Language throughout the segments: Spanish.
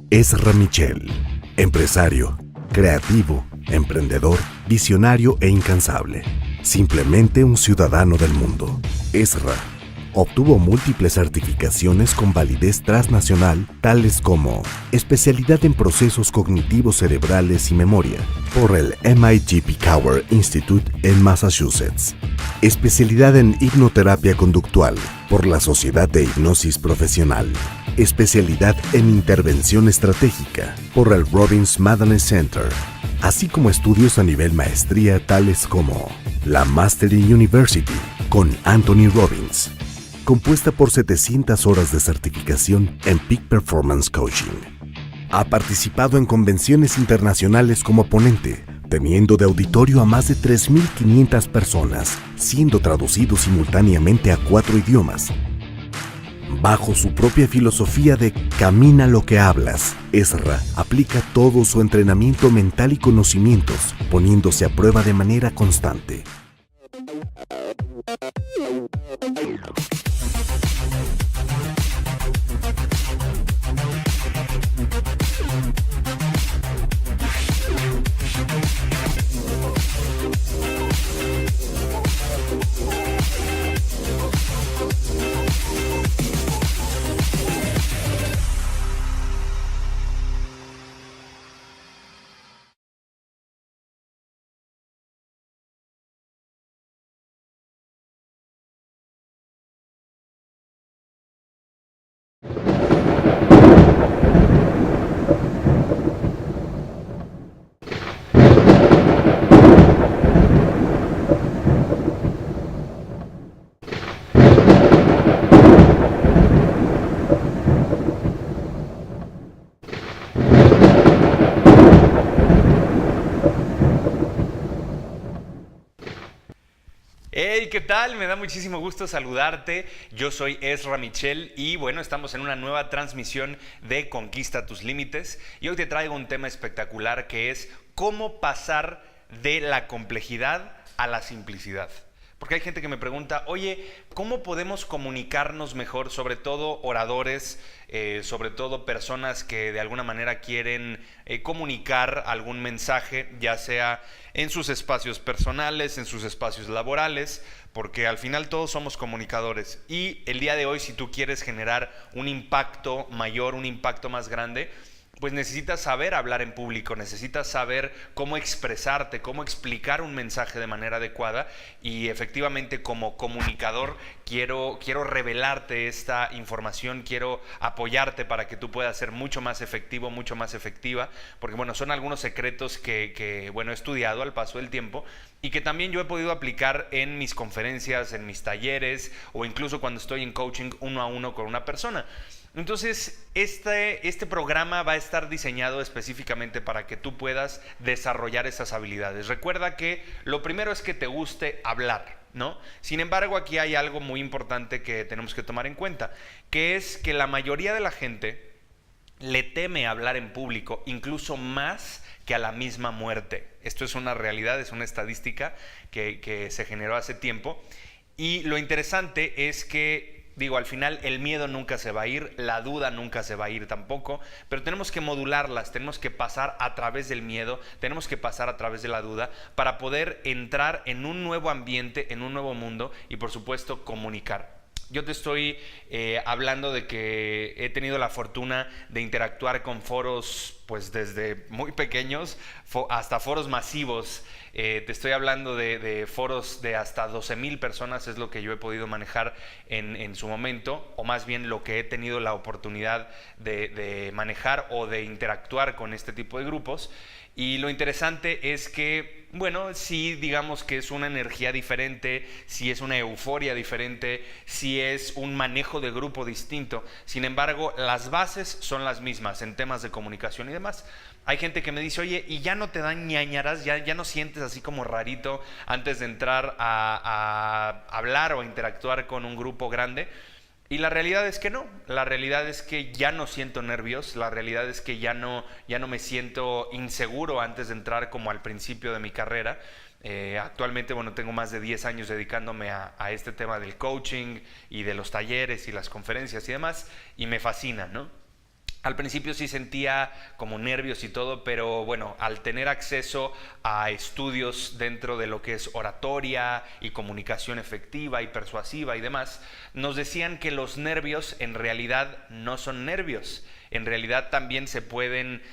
Ezra Michel, empresario, creativo, emprendedor, visionario e incansable. Simplemente un ciudadano del mundo. Ezra obtuvo múltiples certificaciones con validez transnacional, tales como especialidad en procesos cognitivos cerebrales y memoria por el MIT Picower Institute en Massachusetts, especialidad en hipnoterapia conductual por la Sociedad de Hipnosis Profesional, especialidad en intervención estratégica por el Robbins Madness Center, así como estudios a nivel maestría tales como la Mastery University con Anthony Robbins, compuesta por 700 horas de certificación en Peak Performance Coaching. Ha participado en convenciones internacionales como ponente, teniendo de auditorio a más de 3.500 personas, siendo traducido simultáneamente a 4 idiomas. Bajo su propia filosofía de camina lo que hablas, Ezra aplica todo su entrenamiento mental y conocimientos, poniéndose a prueba de manera constante. Hey, ¿qué tal? Me da muchísimo gusto saludarte. Yo soy Ezra Michel y bueno, estamos en una nueva transmisión de Conquista tus Límites y hoy te traigo un tema espectacular que es cómo pasar de la complejidad a la simplicidad. Porque hay gente que me pregunta, oye, ¿cómo podemos comunicarnos mejor? Sobre todo oradores, sobre todo personas que de alguna manera quieren comunicar algún mensaje, ya sea en sus espacios personales, en sus espacios laborales, porque al final todos somos comunicadores. Y el día de hoy, si tú quieres generar un impacto mayor, un impacto más grande, pues necesitas saber hablar en público, necesitas saber cómo expresarte, cómo explicar un mensaje de manera adecuada y efectivamente como comunicador quiero revelarte esta información, quiero apoyarte para que tú puedas ser mucho más efectivo, mucho más efectiva, porque bueno, son algunos secretos que bueno, he estudiado al paso del tiempo y que también yo he podido aplicar en mis conferencias, en mis talleres o incluso cuando estoy en coaching uno a uno con una persona. Entonces, este programa va a estar diseñado específicamente para que tú puedas desarrollar esas habilidades. Recuerda que lo primero es que te guste hablar, ¿no? Sin embargo, aquí hay algo muy importante que tenemos que tomar en cuenta, que es que la mayoría de la gente le teme hablar en público, incluso más que a la misma muerte. Esto es una realidad, es una estadística que se generó hace tiempo. Y lo interesante es que digo, al final el miedo nunca se va a ir, la duda nunca se va a ir tampoco, pero tenemos que modularlas, tenemos que pasar a través del miedo, tenemos que pasar a través de la duda para poder entrar en un nuevo ambiente, en un nuevo mundo y por supuesto comunicar. Yo te estoy hablando de que he tenido la fortuna de interactuar con foros pues desde muy pequeños hasta foros masivos. Te estoy hablando de foros de hasta 12,000 personas, es lo que yo he podido manejar en su momento, o más bien lo que he tenido la oportunidad de manejar o de interactuar con este tipo de grupos. Y lo interesante es que, bueno, sí digamos que es una energía diferente, sí es una euforia diferente, sí es un manejo de grupo distinto. Sin embargo, las bases son las mismas en temas de comunicación y demás. Hay gente que me dice, oye, ¿y ya no te dan ñañaras? ¿Ya no sientes así como rarito antes de entrar a hablar o a interactuar con un grupo grande? Y la realidad es que no, la realidad es que ya no siento nervios, la realidad es que ya no me siento inseguro antes de entrar como al principio de mi carrera. Actualmente, bueno, tengo más de 10 años dedicándome a este tema del coaching y de los talleres y las conferencias y demás, y me fascina, ¿no? Al principio sí sentía como nervios y todo, pero bueno, al tener acceso a estudios dentro de lo que es oratoria y comunicación efectiva y persuasiva y demás, nos decían que los nervios en realidad no son nervios. En realidad también se pueden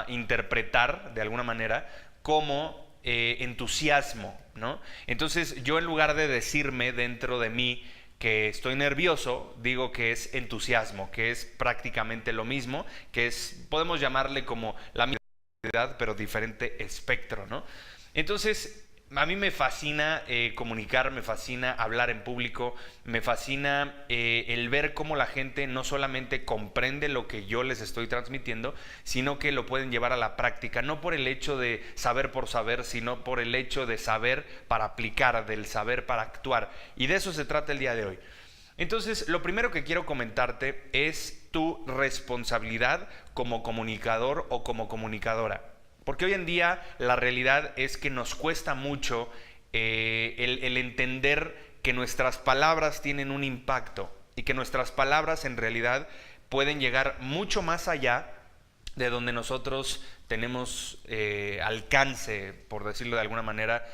interpretar de alguna manera como entusiasmo, ¿no? Entonces yo, en lugar de decirme dentro de mí que estoy nervioso, digo que es entusiasmo, que es prácticamente lo mismo, que es, podemos llamarle como la misma realidad, pero diferente espectro, ¿no? Entonces, a mí me fascina comunicar, me fascina hablar en público, me fascina el ver cómo la gente no solamente comprende lo que yo les estoy transmitiendo, sino que lo pueden llevar a la práctica, no por el hecho de saber por saber, sino por el hecho de saber para aplicar, del saber para actuar. Y de eso se trata el día de hoy. Entonces, lo primero que quiero comentarte es tu responsabilidad como comunicador o como comunicadora. Porque hoy en día la realidad es que nos cuesta mucho el entender que nuestras palabras tienen un impacto y que nuestras palabras en realidad pueden llegar mucho más allá de donde nosotros tenemos alcance, por decirlo de alguna manera,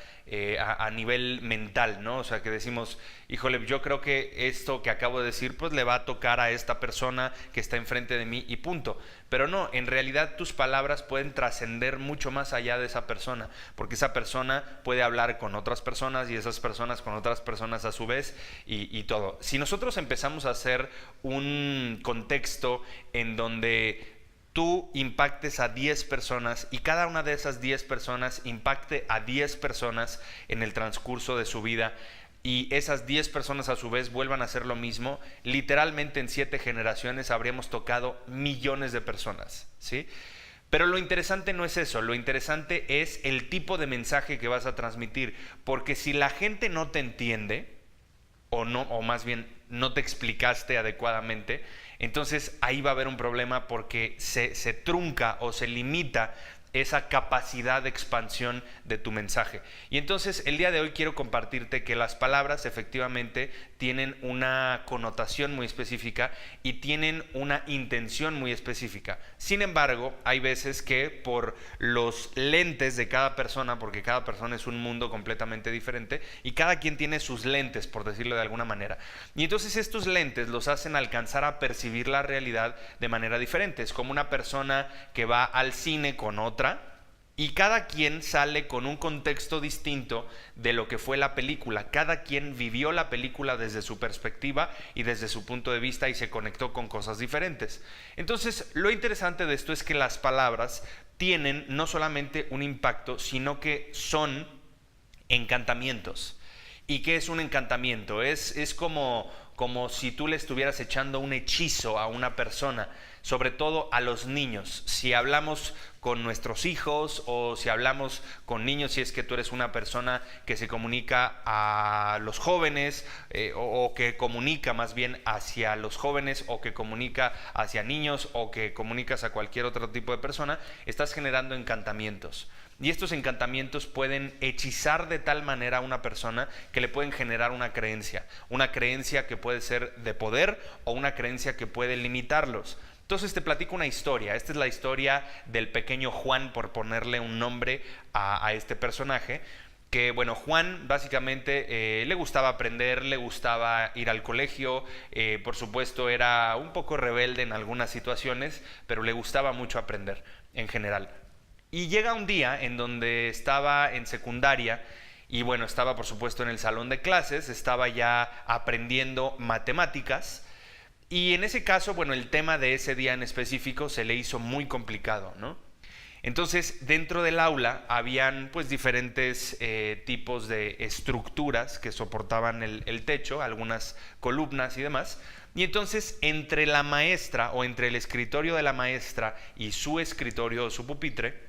a nivel mental, ¿no? O sea, que decimos, híjole, yo creo que esto que acabo de decir, pues le va a tocar a esta persona que está enfrente de mí y punto. Pero no, en realidad tus palabras pueden trascender mucho más allá de esa persona, porque esa persona puede hablar con otras personas y esas personas con otras personas a su vez y todo. Si nosotros empezamos a hacer un contexto en donde tú impactes a 10 personas y cada una de esas 10 personas impacte a 10 personas en el transcurso de su vida, y esas 10 personas a su vez vuelvan a hacer lo mismo, literalmente en 7 generaciones habríamos tocado millones de personas, ¿sí? Pero lo interesante no es eso, lo interesante es el tipo de mensaje que vas a transmitir, porque si la gente no te entiende, o no, o más bien no te explicaste adecuadamente, entonces ahí va a haber un problema, porque se trunca o se limita esa capacidad de expansión de tu mensaje. Y entonces el día de hoy quiero compartirte que las palabras efectivamente tienen una connotación muy específica y tienen una intención muy específica. Sin embargo, hay veces que por los lentes de cada persona, porque cada persona es un mundo completamente diferente y cada quien tiene sus lentes, por decirlo de alguna manera, y entonces estos lentes los hacen alcanzar a percibir la realidad de manera diferente. Es como una persona que va al cine con otra, y cada quien sale con un contexto distinto de lo que fue la película. Cada quien vivió la película desde su perspectiva y desde su punto de vista y se conectó con cosas diferentes. Entonces, lo interesante de esto es que las palabras tienen no solamente un impacto, sino que son encantamientos. ¿Y qué es un encantamiento? Es como si tú le estuvieras echando un hechizo a una persona, sobre todo a los niños. Si hablamos con nuestros hijos o si hablamos con niños, si es que tú eres una persona que se comunica a los jóvenes o que comunica más bien hacia los jóvenes o que comunica hacia niños o que comunicas a cualquier otro tipo de persona, estás generando encantamientos. Y estos encantamientos pueden hechizar de tal manera a una persona que le pueden generar una creencia que puede ser de poder o una creencia que puede limitarlos. Entonces te platico una historia. Esta es la historia del pequeño Juan, por ponerle un nombre a este personaje. Que bueno, Juan básicamente le gustaba aprender, le gustaba ir al colegio, por supuesto era un poco rebelde en algunas situaciones, pero le gustaba mucho aprender en general. Y llega un día en donde estaba en secundaria y bueno, estaba por supuesto en el salón de clases, estaba ya aprendiendo matemáticas. Y en ese caso, bueno, el tema de ese día en específico se le hizo muy complicado, ¿no? Entonces, dentro del aula habían pues diferentes tipos de estructuras que soportaban el techo, algunas columnas y demás. Y entonces, entre la maestra o entre el escritorio de la maestra y su escritorio o su pupitre,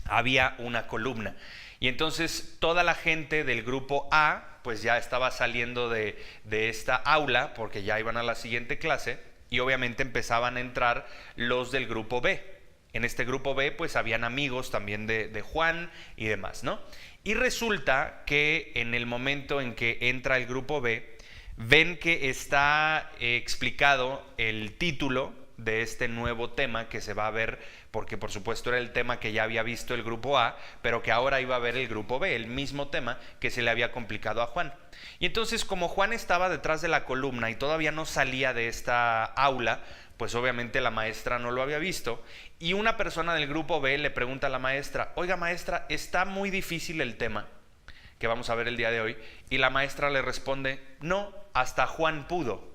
había una columna. Y entonces toda la gente del grupo A pues ya estaba saliendo de esta aula porque ya iban a la siguiente clase y obviamente empezaban a entrar los del grupo B. En este grupo B pues habían amigos también de Juan y demás, ¿no? Y resulta que en el momento en que entra el grupo B, ven que está explicado el título de este nuevo tema que se va a ver, porque por supuesto era el tema que ya había visto el grupo A, pero que ahora iba a ver el grupo B, el mismo tema que se le había complicado a Juan. Y entonces, como Juan estaba detrás de la columna y todavía no salía de esta aula, pues obviamente la maestra no lo había visto, y una persona del grupo B le pregunta a la maestra: oiga, maestra, está muy difícil el tema que vamos a ver el día de hoy. Y la maestra le responde: no, hasta Juan pudo.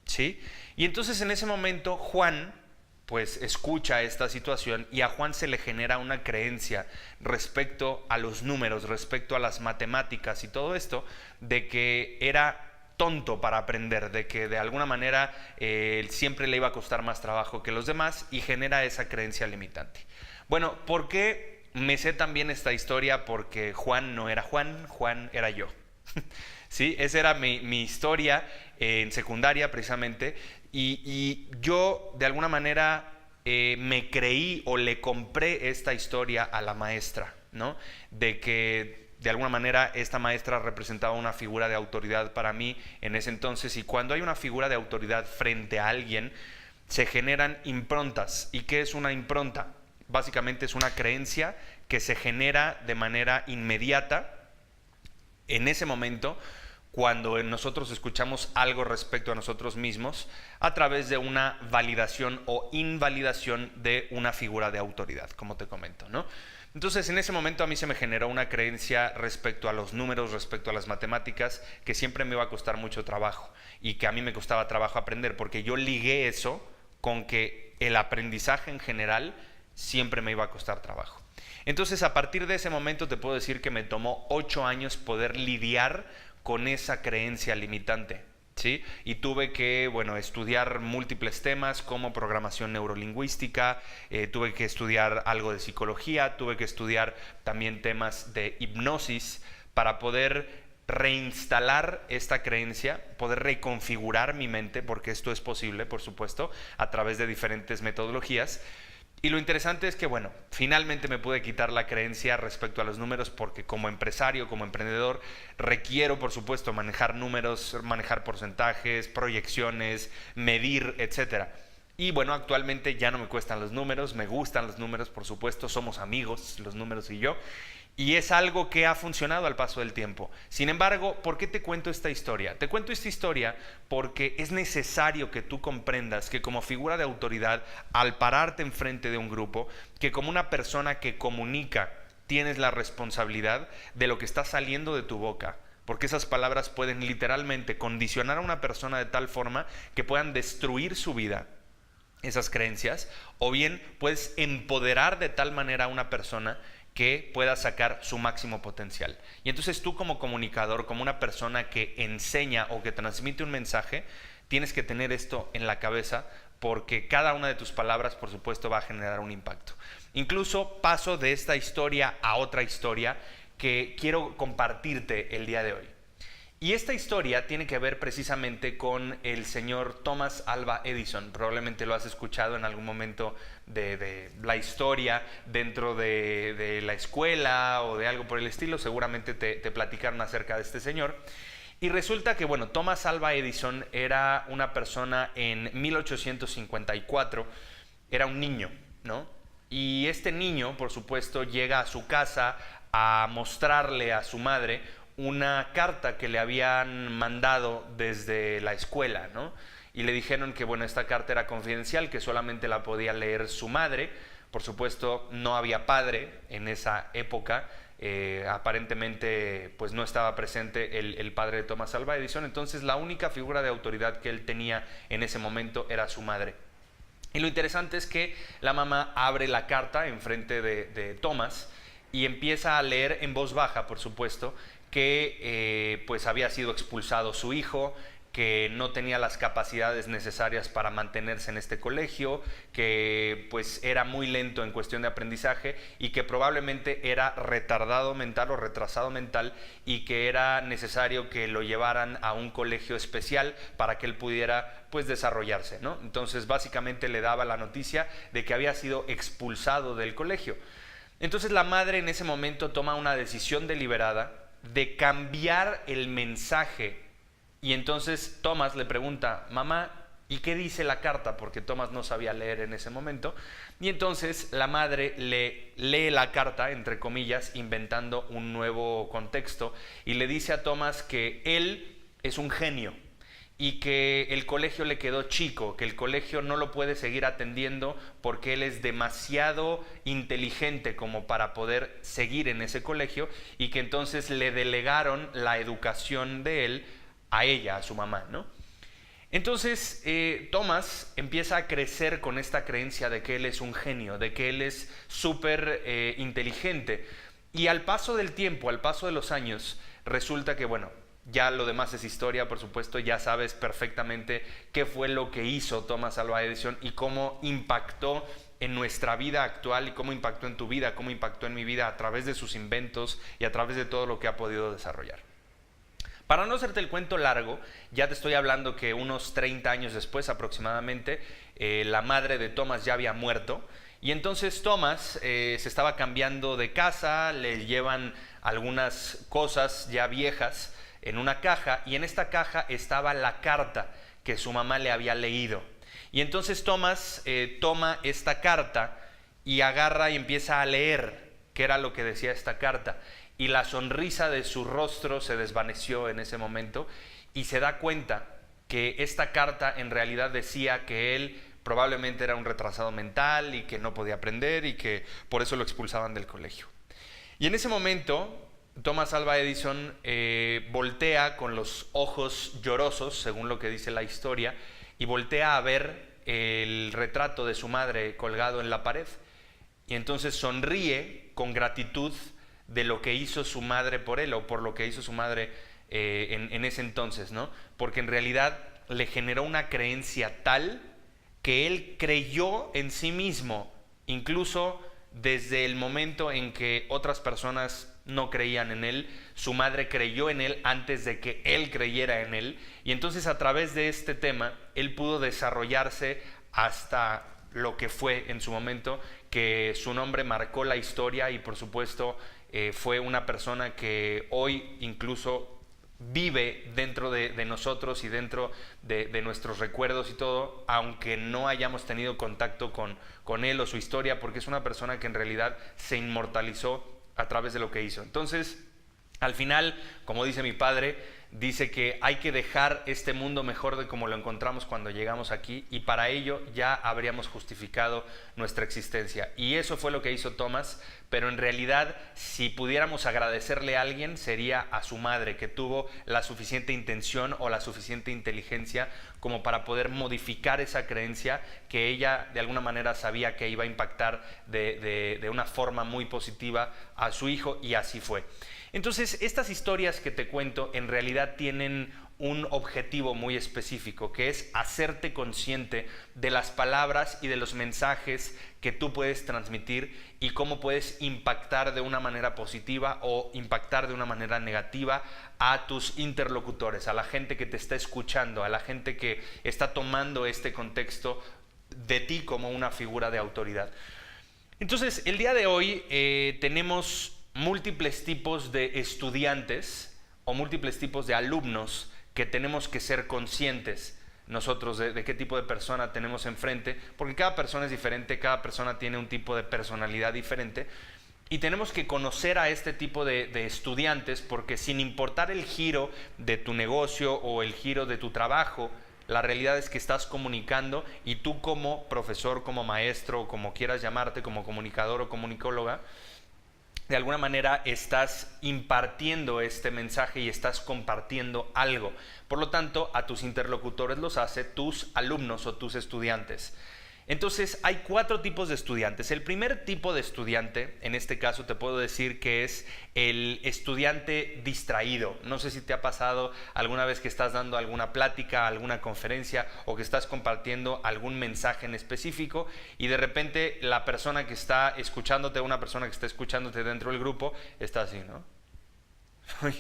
¿Sí? Y entonces en ese momento Juan pues escucha esta situación y a Juan se le genera una creencia respecto a los números, respecto a las matemáticas y todo esto, de que era tonto para aprender, de que de alguna manera siempre le iba a costar más trabajo que los demás, y genera esa creencia limitante. Bueno, ¿por qué me sé también esta historia? Porque Juan no era Juan, Juan era yo. ¿Sí? Esa era mi historia en secundaria precisamente, y yo de alguna manera me creí o le compré esta historia a la maestra, ¿no? De que de alguna manera esta maestra representaba una figura de autoridad para mí en ese entonces, y cuando hay una figura de autoridad frente a alguien se generan improntas. ¿Y qué es una impronta? Básicamente es una creencia que se genera de manera inmediata en ese momento cuando nosotros escuchamos algo respecto a nosotros mismos a través de una validación o invalidación de una figura de autoridad, como te comento, ¿no? Entonces, en ese momento a mí se me generó una creencia respecto a los números, respecto a las matemáticas, que siempre me iba a costar mucho trabajo y que a mí me costaba trabajo aprender, porque yo ligué eso con que el aprendizaje en general siempre me iba a costar trabajo. Entonces, a partir de ese momento te puedo decir que me tomó 8 años poder lidiar con esa creencia limitante, ¿sí? Y tuve que, estudiar múltiples temas como programación neurolingüística, tuve que estudiar algo de psicología, tuve que estudiar también temas de hipnosis para poder reinstalar esta creencia, poder reconfigurar mi mente, porque esto es posible, por supuesto, a través de diferentes metodologías. Y lo interesante es que, finalmente me pude quitar la creencia respecto a los números, porque como empresario, como emprendedor, requiero, por supuesto, manejar números, manejar porcentajes, proyecciones, medir, etcétera. Y actualmente ya no me cuestan los números, me gustan los números, por supuesto, somos amigos, los números y yo. Y es algo que ha funcionado al paso del tiempo. Sin embargo, ¿por qué te cuento esta historia? Te cuento esta historia porque es necesario que tú comprendas que como figura de autoridad, al pararte enfrente de un grupo, que como una persona que comunica, tienes la responsabilidad de lo que está saliendo de tu boca. Porque esas palabras pueden literalmente condicionar a una persona de tal forma que puedan destruir su vida, esas creencias, o bien puedes empoderar de tal manera a una persona que pueda sacar su máximo potencial. Y entonces tú, como comunicador, como una persona que enseña o que transmite un mensaje, tienes que tener esto en la cabeza, porque cada una de tus palabras, por supuesto, va a generar un impacto. Incluso paso de esta historia a otra historia que quiero compartirte el día de hoy. Y esta historia tiene que ver precisamente con el señor Thomas Alva Edison. Probablemente lo has escuchado en algún momento de la historia dentro de la escuela o de algo por el estilo. Seguramente te platicaron acerca de este señor. Y resulta que, Thomas Alva Edison era una persona en 1854, era un niño, ¿no? Y este niño, por supuesto, llega a su casa a mostrarle a su madre una carta que le habían mandado desde la escuela, ¿no? Y le dijeron que, esta carta era confidencial, que solamente la podía leer su madre. Por supuesto, no había padre en esa época. Aparentemente, pues no estaba presente el padre de Thomas Alva Edison. Entonces, la única figura de autoridad que él tenía en ese momento era su madre. Y lo interesante es que la mamá abre la carta enfrente de Thomas y empieza a leer en voz baja, por supuesto, que pues había sido expulsado su hijo, que no tenía las capacidades necesarias para mantenerse en este colegio, que pues era muy lento en cuestión de aprendizaje y que probablemente era retardado mental o retrasado mental, y que era necesario que lo llevaran a un colegio especial para que él pudiera pues desarrollarse, ¿no? Entonces básicamente le daba la noticia de que había sido expulsado del colegio. Entonces la madre en ese momento toma una decisión deliberada de cambiar el mensaje, y entonces Thomas le pregunta: mamá, ¿Y qué dice la carta? Porque Tomás no sabía leer en ese momento. Y entonces la madre le lee la carta, entre comillas, inventando un nuevo contexto, y le dice a Tomás que él es un genio y que el colegio le quedó chico, que el colegio no lo puede seguir atendiendo porque él es demasiado inteligente como para poder seguir en ese colegio, y que entonces le delegaron la educación de él a ella, a su mamá, ¿no? Entonces Tomás empieza a crecer con esta creencia de que él es un genio, de que él es súper inteligente, y al paso del tiempo, al paso de los años, resulta que, bueno, ya lo demás es historia, por supuesto, ya sabes perfectamente qué fue lo que hizo Thomas Alva Edison y cómo impactó en nuestra vida actual y cómo impactó en tu vida, cómo impactó en mi vida a través de sus inventos y a través de todo lo que ha podido desarrollar. Para no hacerte el cuento largo, ya te estoy hablando que unos 30 años después aproximadamente, la madre de Thomas ya había muerto, y entonces Thomas se estaba cambiando de casa, le llevan algunas cosas ya viejas en una caja, y en esta caja estaba la carta que su mamá le había leído. Y entonces Tomás toma esta carta y agarra y empieza a leer qué era lo que decía esta carta, y la sonrisa de su rostro se desvaneció en ese momento, y se da cuenta que esta carta en realidad decía que él probablemente era un retrasado mental y que no podía aprender y que por eso lo expulsaban del colegio. Y en ese momento Thomas Alva Edison voltea con los ojos llorosos, según lo que dice la historia, y voltea a ver el retrato de su madre colgado en la pared, y entonces sonríe con gratitud de lo que hizo su madre por él, o por lo que hizo su madre en ese entonces, ¿no? Porque en realidad le generó una creencia tal que él creyó en sí mismo, incluso desde el momento en que otras personas no creían en él. Su madre creyó en él antes de que él creyera en él, y entonces a través de este tema él pudo desarrollarse hasta lo que fue en su momento, que su nombre marcó la historia, y por supuesto fue una persona que hoy incluso vive dentro de nosotros y dentro de nuestros recuerdos y todo, aunque no hayamos tenido contacto con él o su historia, porque es una persona que en realidad se inmortalizó a través de lo que hizo. Entonces, al final, como dice mi padre, dice que hay que dejar este mundo mejor de como lo encontramos cuando llegamos aquí, y para ello ya habríamos justificado nuestra existencia. Y eso fue lo que hizo Thomas, pero en realidad, si pudiéramos agradecerle a alguien, sería a su madre, que tuvo la suficiente intención o la suficiente inteligencia como para poder modificar esa creencia que ella de alguna manera sabía que iba a impactar de una forma muy positiva a su hijo, y así fue. Entonces, estas historias que te cuento en realidad tienen un objetivo muy específico, que es hacerte consciente de las palabras y de los mensajes que tú puedes transmitir y cómo puedes impactar de una manera positiva o impactar de una manera negativa a tus interlocutores, a la gente que te está escuchando, a la gente que está tomando este contexto de ti como una figura de autoridad. Entonces, el día de hoy tenemos múltiples tipos de estudiantes o múltiples tipos de alumnos que tenemos que ser conscientes nosotros de qué tipo de persona tenemos enfrente, porque cada persona es diferente, cada persona tiene un tipo de personalidad diferente, y tenemos que conocer a este tipo de estudiantes, porque sin importar el giro de tu negocio o el giro de tu trabajo, la realidad es que estás comunicando, y tú como profesor, como maestro, como quieras llamarte, como comunicador o comunicóloga, de alguna manera estás impartiendo este mensaje y estás compartiendo algo. Por lo tanto, a tus interlocutores los hace tus alumnos o tus estudiantes. Entonces, hay 4 tipos de estudiantes. El primer tipo de estudiante, en este caso te puedo decir que es el estudiante distraído. No sé si te ha pasado alguna vez que estás dando alguna plática, alguna conferencia, o que estás compartiendo algún mensaje en específico, y de repente la persona que está escuchándote, una persona que está escuchándote dentro del grupo, está así, ¿no?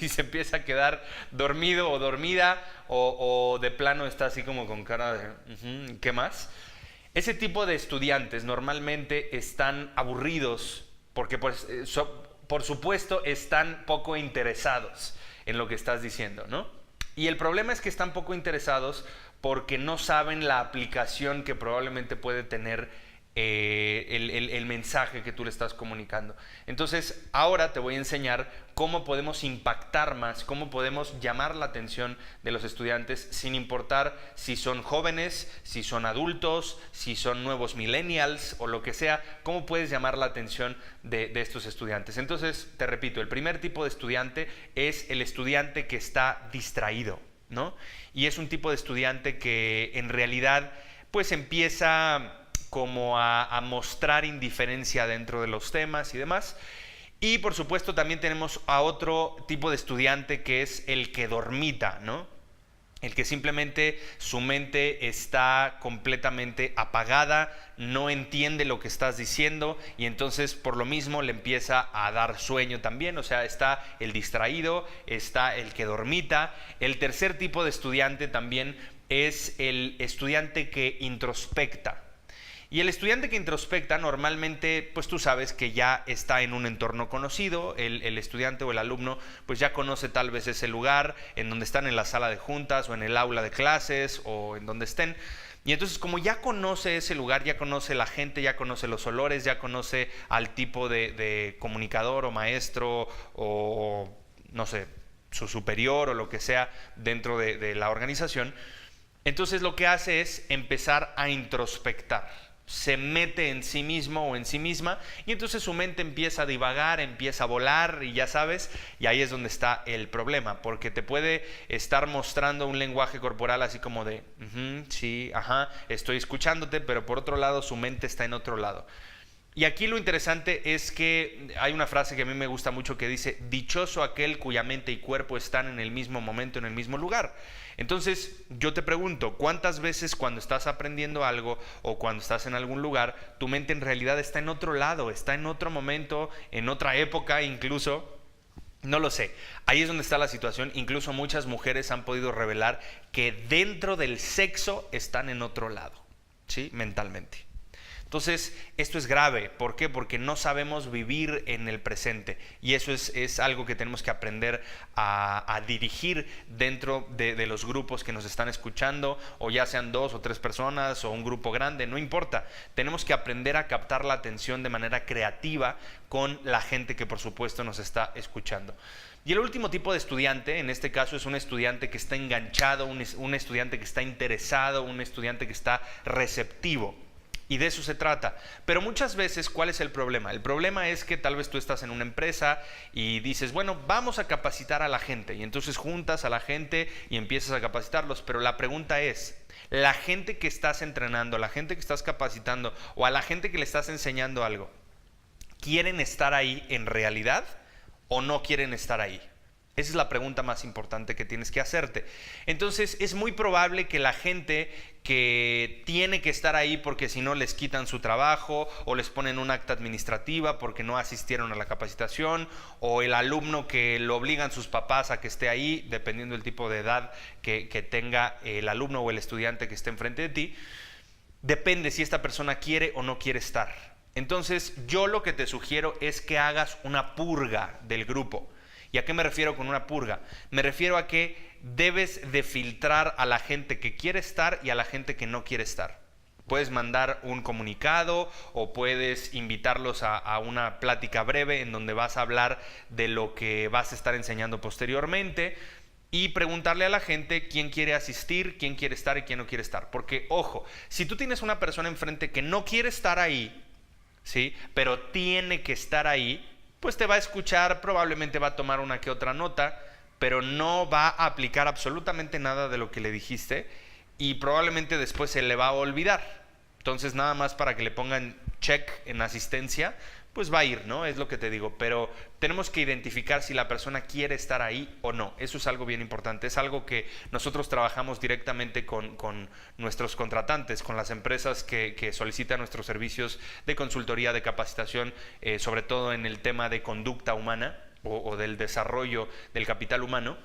Y se empieza a quedar dormido o dormida, o de plano está así como con cara de ¿qué más? Ese tipo de estudiantes normalmente están aburridos porque por supuesto están poco interesados en lo que estás diciendo, ¿no? Y el problema es que están poco interesados porque no saben la aplicación que probablemente puede tener el mensaje que tú le estás comunicando. Entonces, ahora te voy a enseñar cómo podemos impactar más, cómo podemos llamar la atención de los estudiantes sin importar si son jóvenes, si son adultos, si son nuevos millennials o lo que sea, cómo puedes llamar la atención de estos estudiantes. Entonces, te repito, el primer tipo de estudiante es el estudiante que está distraído, ¿no? Y es un tipo de estudiante que en realidad pues empieza como a mostrar indiferencia dentro de los temas y demás. Y por supuesto también tenemos a otro tipo de estudiante que es el que dormita, ¿no? El que simplemente su mente está completamente apagada, no entiende lo que estás diciendo y entonces por lo mismo le empieza a dar sueño también. O sea, está el distraído, está el que dormita. El tercer tipo de estudiante también es el estudiante que introspecta. Y el estudiante que introspecta normalmente, pues tú sabes que ya está en un entorno conocido, el estudiante o el alumno pues ya conoce tal vez ese lugar en donde están en la sala de juntas o en el aula de clases o en donde estén. Y entonces como ya conoce ese lugar, ya conoce la gente, ya conoce los olores, ya conoce al tipo de comunicador o maestro o no sé, su superior o lo que sea dentro de la organización, entonces lo que hace es empezar a introspectar. Se mete en sí mismo o en sí misma y entonces su mente empieza a divagar, empieza a volar y ya sabes, y ahí es donde está el problema, porque te puede estar mostrando un lenguaje corporal así como de sí, ajá, estoy escuchándote, pero por otro lado su mente está en otro lado. Y aquí lo interesante es que hay una frase que a mí me gusta mucho que dice: dichoso aquel cuya mente y cuerpo están en el mismo momento, en el mismo lugar. Entonces yo te pregunto, ¿cuántas veces cuando estás aprendiendo algo o cuando estás en algún lugar, tu mente en realidad está en otro lado, está en otro momento, en otra época incluso? No lo sé. Ahí es donde está la situación. Incluso muchas mujeres han podido revelar que dentro del sexo están en otro lado, ¿sí? Mentalmente. Entonces, esto es grave. ¿Por qué? Porque no sabemos vivir en el presente. Y eso es algo que tenemos que aprender a dirigir dentro de los grupos que nos están escuchando, o ya sean 2 o 3 personas o un grupo grande, no importa. Tenemos que aprender a captar la atención de manera creativa con la gente que por supuesto nos está escuchando. Y el último tipo de estudiante, en este caso, es un estudiante que está enganchado, un estudiante que está interesado, un estudiante que está receptivo. Y de eso se trata. Pero muchas veces, ¿cuál es el problema? El problema es que tal vez tú estás en una empresa y dices, bueno, vamos a capacitar a la gente. Y entonces juntas a la gente y empiezas a capacitarlos. Pero la pregunta es, ¿la gente que estás entrenando, la gente que estás capacitando o a la gente que le estás enseñando algo, quieren estar ahí en realidad o no quieren estar ahí? Esa es la pregunta más importante que tienes que hacerte. Entonces es muy probable que la gente que tiene que estar ahí porque si no les quitan su trabajo o les ponen un acta administrativa porque no asistieron a la capacitación, o el alumno que lo obligan sus papás a que esté ahí, dependiendo del tipo de edad que tenga el alumno o el estudiante que esté enfrente de ti, depende si esta persona quiere o no quiere estar. Entonces yo lo que te sugiero es que hagas una purga del grupo. ¿Y a qué me refiero con una purga? Me refiero a que debes de filtrar a la gente que quiere estar y a la gente que no quiere estar. Puedes mandar un comunicado o puedes invitarlos a una plática breve en donde vas a hablar de lo que vas a estar enseñando posteriormente y preguntarle a la gente quién quiere asistir, quién quiere estar y quién no quiere estar. Porque, ojo, si tú tienes una persona enfrente que no quiere estar ahí, ¿sí?, pero tiene que estar ahí, pues te va a escuchar, probablemente va a tomar una que otra nota, pero no va a aplicar absolutamente nada de lo que le dijiste y probablemente después se le va a olvidar. Entonces nada más para que le pongan check en asistencia, pues va a ir, ¿no? Es lo que te digo, pero tenemos que identificar si la persona quiere estar ahí o no. Eso es algo bien importante, es algo que nosotros trabajamos directamente con nuestros contratantes, con las empresas que solicitan nuestros servicios de consultoría, de capacitación, sobre todo en el tema de conducta humana o del desarrollo del capital humano.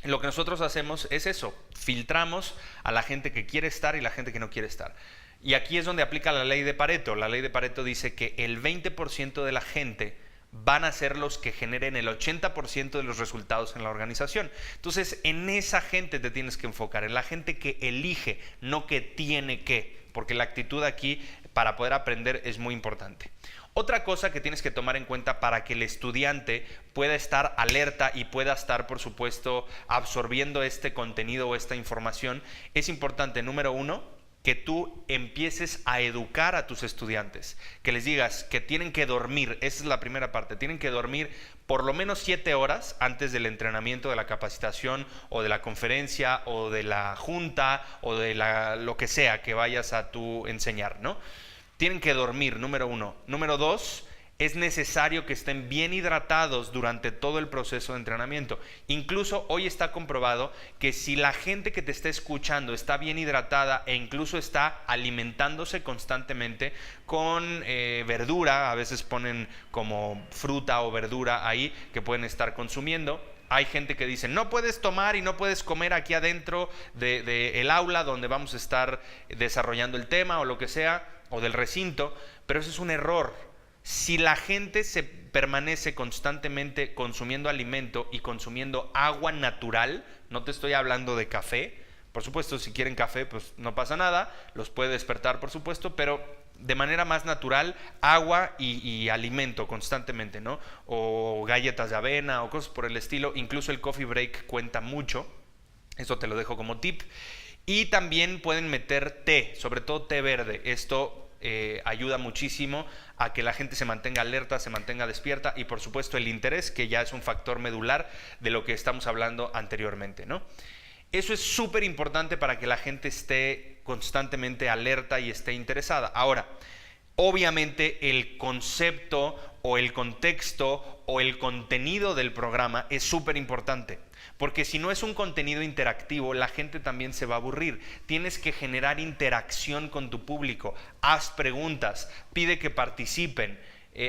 Lo que nosotros hacemos es eso, filtramos a la gente que quiere estar y la gente que no quiere estar. Y aquí es donde aplica la ley de Pareto. La ley de Pareto dice que el 20% de la gente van a ser los que generen el 80% de los resultados en la organización. Entonces, en esa gente te tienes que enfocar, en la gente que elige, no que tiene que, porque la actitud aquí para poder aprender es muy importante. Otra cosa que tienes que tomar en cuenta para que el estudiante pueda estar alerta y pueda estar, por supuesto, absorbiendo este contenido o esta información, es importante, número uno, que tú empieces a educar a tus estudiantes, que les digas que tienen que dormir, esa es la primera parte, tienen que dormir por lo menos 7 horas antes del entrenamiento, de la capacitación o de la conferencia o de la junta o de lo que sea que vayas a tú enseñar, ¿no? Tienen que dormir, número uno. Número dos, es necesario que estén bien hidratados durante todo el proceso de entrenamiento. Incluso hoy está comprobado que si la gente que te está escuchando está bien hidratada e incluso está alimentándose constantemente con verdura, a veces ponen como fruta o verdura ahí que pueden estar consumiendo. Hay gente que dice, no puedes tomar y no puedes comer aquí adentro del aula donde vamos a estar desarrollando el tema o lo que sea, o del recinto, pero eso es un error. Si la gente se permanece constantemente consumiendo alimento y consumiendo agua natural, no te estoy hablando de café, por supuesto si quieren café pues no pasa nada, los puede despertar por supuesto, pero de manera más natural, agua y alimento constantemente, ¿no? O galletas de avena o cosas por el estilo, incluso el coffee break cuenta mucho, eso te lo dejo como tip. Y también pueden meter té, sobre todo té verde. Esto ayuda muchísimo a que la gente se mantenga alerta, se mantenga despierta y por supuesto el interés, que ya es un factor medular de lo que estamos hablando anteriormente, ¿no? Eso es súper importante para que la gente esté constantemente alerta y esté interesada. Ahora, obviamente el concepto o el contexto o el contenido del programa es súper importante. Porque si no es un contenido interactivo, la gente también se va a aburrir. Tienes que generar interacción con tu público. Haz preguntas, pide que participen.